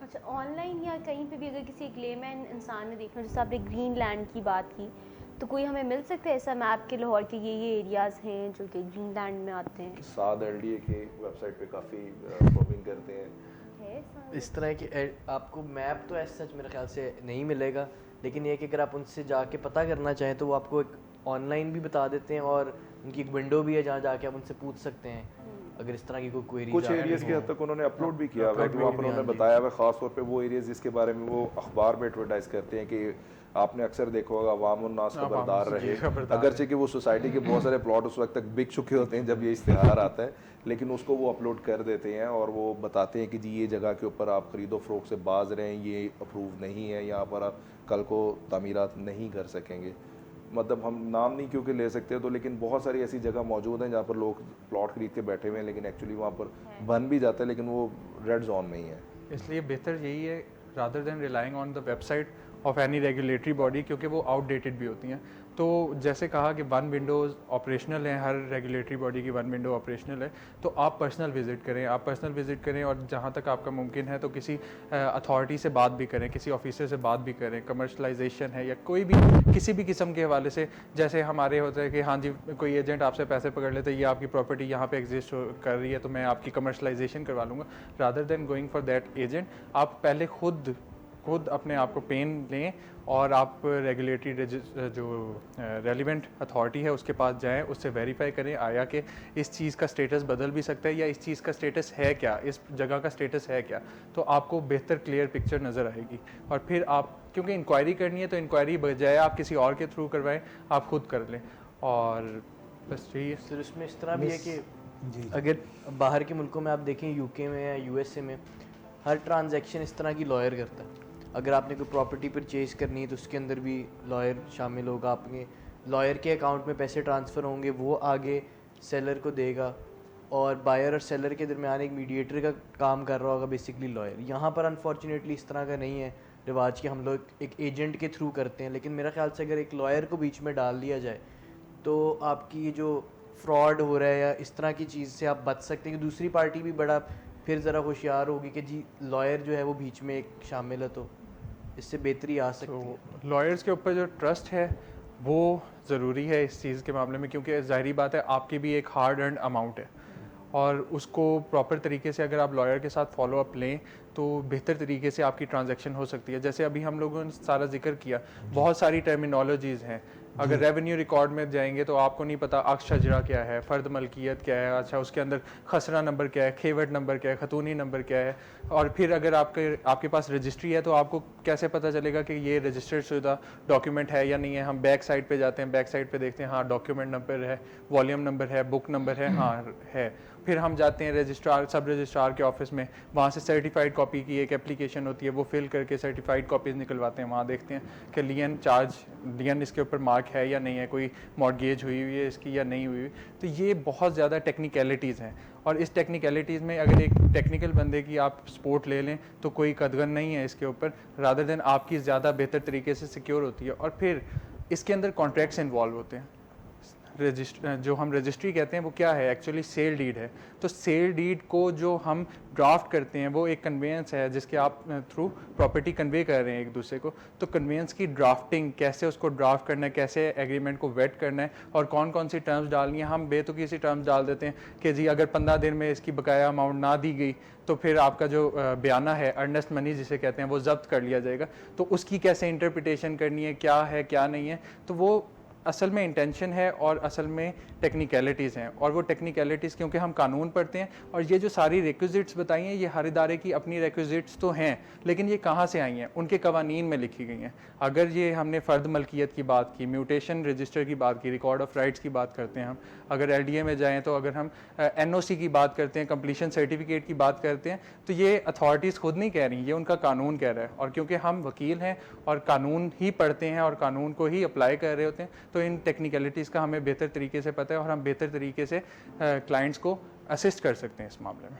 अच्छा, ऑनलाइन या कहीं पे भी अगर किसी एक लेमैन इंसान ने देखना, जैसे आपने ग्रीनलैंड की बात की, तो कोई हमें मिल सकता है ऐसा मैप के लाहौर के ये एरियाज़ हैं जो कि ग्रीनलैंड में आते हैं? साद एलडीए की वेबसाइट पे काफ़ी प्रोबिंग करते हैं। है ऐसा इस तरह की आपको मैप तो ऐसा सच मेरे ख्याल से नहीं मिलेगा, लेकिन ये कि अगर आप उनसे जाके पता करना चाहें तो वो आपको एक ऑनलाइन भी बता देते हैं, और उनकी एक विंडो भी है जहाँ जाके आप उनसे पूछ सकते हैं अगर इस तरह की कोई क्वेरीज कुछ आ एरियाज़ रही की हो। हद तक उन्होंने अपलोड भी किया हुआ है अपलोड कि भी वहाँ पर किया, उन्होंने हाँ जी। बताया हुआ है, ख़ास तौर पे वो एरियाज़ जिसके बारे में वो अखबार में एडवर्टाइज करते हैं कि आपने अक्सर देखा होगा अवामुन्नास खबरदार रहे। अगरचे कि वो सोसाइटी के बहुत सारे प्लॉट उस वक्त तक बिक चुके होते हैं जब ये इश्तिहार आता है, लेकिन उसको वो अपलोड कर देते हैं और वो बताते हैं कि जी ये जगह के ऊपर आप खरीदो फरोख्त से बाज रहे हैं, ये अप्रूव नहीं है, यहाँ पर आप कल को तामीरात नहीं कर सकेंगे। मतलब हम नाम नहीं क्योंकि ले सकते तो, लेकिन बहुत सारी ऐसी जगह मौजूद हैं जहाँ पर लोग प्लॉट खरीद के बैठे हुए हैं, लेकिन एक्चुअली वहाँ पर बन भी जाता है, लेकिन वो रेड जोन में ही है। इसलिए बेहतर यही है rather than relying on the website of any regulatory body, क्योंकि वो आउटडेटेड भी होती हैं। तो जैसे कहा कि वन विंडोज़ ऑपरेशनल है, हर रेगुलेटरी बॉडी की वन विंडो ऑपरेशनल है, तो आप पर्सनल विज़िट करें, और जहाँ तक आपका मुमकिन है तो किसी अथॉरिटी से बात भी करें, किसी ऑफिसर से बात भी करें, कमर्शलाइजेशन है या कोई भी किसी भी किस्म के हवाले से। जैसे हमारे होता है कि हाँ जी कोई एजेंट आपसे पैसे पकड़ लेते, ये आपकी प्रॉपर्टी यहाँ पे एग्जिस्ट कर रही है तो मैं आपकी कमर्शलाइजेशन करवा लूँगा। Rather than going for that agent, आप पहले खुद अपने आप को पेन लें और आप रेगुलेटरी जो रेलिवेंट अथॉरिटी है उसके पास जाएं, उससे वेरीफाई करें आया कि इस चीज़ का स्टेटस बदल भी सकता है या इस चीज़ का स्टेटस है क्या, इस जगह का स्टेटस है क्या। तो आपको बेहतर क्लियर पिक्चर नज़र आएगी। और फिर आप क्योंकि इंक्वायरी करनी है तो इंक्वायरी बजाय आप किसी और के थ्रू करवाएं, आप खुद कर लें। और बस यही है सर इसमें इस तरह भी है कि अगर बाहर के मुल्कों में आप देखें, यूके में या यूएसए में, हर ट्रांजैक्शन इस तरह की लॉयर करता है। अगर आपने कोई प्रॉपर्टी परचेज़ करनी है तो उसके अंदर भी लॉयर शामिल होगा, आपके लॉयर के अकाउंट में पैसे ट्रांसफ़र होंगे, वो आगे सेलर को देगा, और बायर और सेलर के दरमियान एक मीडिएटर का काम कर रहा होगा बेसिकली लॉयर। यहाँ पर अनफॉर्चुनेटली इस तरह का नहीं है रिवाज कि हम लोग एक एजेंट के थ्रू करते हैं, लेकिन मेरा ख्याल से अगर एक लॉयर को बीच में डाल दिया जाए तो आपकी जो फ्रॉड हो रहा है या इस तरह की चीज़ से आप बच सकते हैं कि दूसरी पार्टी भी बड़ा फिर ज़रा होशियार होगी कि जी लॉयर जो है वो बीच में एक शामिल है, तो इससे बेहतरी आ सकती है। तो लॉयर्स के ऊपर जो ट्रस्ट है वो ज़रूरी है इस चीज़ के मामले में, क्योंकि ज़ाहिरी बात है आपकी भी एक हार्ड अर्न अमाउंट है, और उसको प्रॉपर तरीके से अगर आप लॉयर के साथ फॉलो अप लें तो बेहतर तरीके से आपकी ट्रांजैक्शन हो सकती है। जैसे अभी हम लोगों ने सारा जिक्र किया, बहुत सारी टर्मिनोलॉजीज़ हैं। अगर रेवेन्यू रिकॉर्ड में जाएंगे तो आपको नहीं पता अक्स शजरा क्या है, फ़र्द मलकियत क्या है, अच्छा उसके अंदर खसरा नंबर क्या है, खेवट नंबर क्या है, खतूनी नंबर क्या है। और फिर अगर आपके पास रजिस्ट्री है तो आपको कैसे पता चलेगा कि ये रजिस्टर्ड शुदा डॉक्यूमेंट है या नहीं है। हम बैक साइड पे जाते हैं, बैक साइड पे देखते हैं हाँ डॉक्यूमेंट नंबर है, वॉल्यूम नंबर है, बुक नंबर है, हाँ है। फिर हम जाते हैं रजिस्ट्रार सब रजिस्ट्रार के ऑफिस में, वहाँ से सर्टिफाइड कॉपी की एक एप्लीकेशन होती है, वो फिल करके सर्टिफाइड कॉपीज़ निकलवाते हैं। वहाँ देखते हैं कि लियन इसके ऊपर मार्क है या नहीं है, कोई मॉर्गेज हुई हुई है इसकी या नहीं हुई हुई। तो ये बहुत ज़्यादा टेक्निकलिटीज़ हैं, और इस टेक्निकलिटीज़ में अगर एक टेक्निकल बंदे की आप सपोर्ट ले लें तो कोई कदगन नहीं है इसके ऊपर, रादर देन आपकी ज़्यादा बेहतर तरीके से सिक्योर होती है। और फिर इसके अंदर कॉन्ट्रैक्ट्स इन्वॉल्व होते हैं। जो हम रजिस्ट्री कहते हैं वो क्या है, एक्चुअली सेल डीड है। तो सेल डीड को जो हम ड्राफ्ट करते हैं वो एक कन्वेंस है जिसके आप थ्रू प्रॉपर्टी कन्वे कर रहे हैं एक दूसरे को। तो कन्वेंस की ड्राफ्टिंग, कैसे उसको ड्राफ्ट करना है, कैसे एग्रीमेंट को वेट करना है, और कौन कौन सी टर्म्स डालनी है। हम बेतुकी सी टर्म्स डाल देते हैं कि जी अगर 15 दिन में इसकी बकाया अमाउंट ना दी गई तो फिर आपका जो बयाना है, अर्नेस्ट मनी जिसे कहते हैं, वो जब्त कर लिया जाएगा। तो उसकी कैसे इंटरप्रिटेशन करनी है, क्या है क्या नहीं है, तो वो असल में इंटेंशन है और असल में टेक्निकलिटीज़ हैं। और वो टेक्निकलिटीज़ क्योंकि हम कानून पढ़ते हैं, और ये जो सारी रिक्विजिट्स बताई हैं ये हर इदारे की अपनी रिक्विजिट्स तो हैं, लेकिन ये कहाँ से आई हैं, उनके कवानीन में लिखी गई हैं। अगर ये हमने फ़र्द मलकियत की बात की, म्यूटेशन रजिस्टर की बात की, रिकॉर्ड ऑफ राइट्स की बात करते हैं हम, अगर LDA में जाएँ तो अगर हम NOC की बात करते हैं, कंप्लीशन सर्टिफिकेट की बात करते हैं, तो ये अथॉरिटीज़ खुद नहीं कह रही, ये उनका कानून कह रहा है। और क्योंकि हम वकील हैं और कानून ही पढ़ते हैं और कानून को ही अप्लाई कर रहे होते हैं, तो इन टेक्निकलिटीज़ का हमें बेहतर तरीके से पता है और हम बेहतर तरीके से क्लाइंट्स को असिस्ट कर सकते हैं इस मामले में।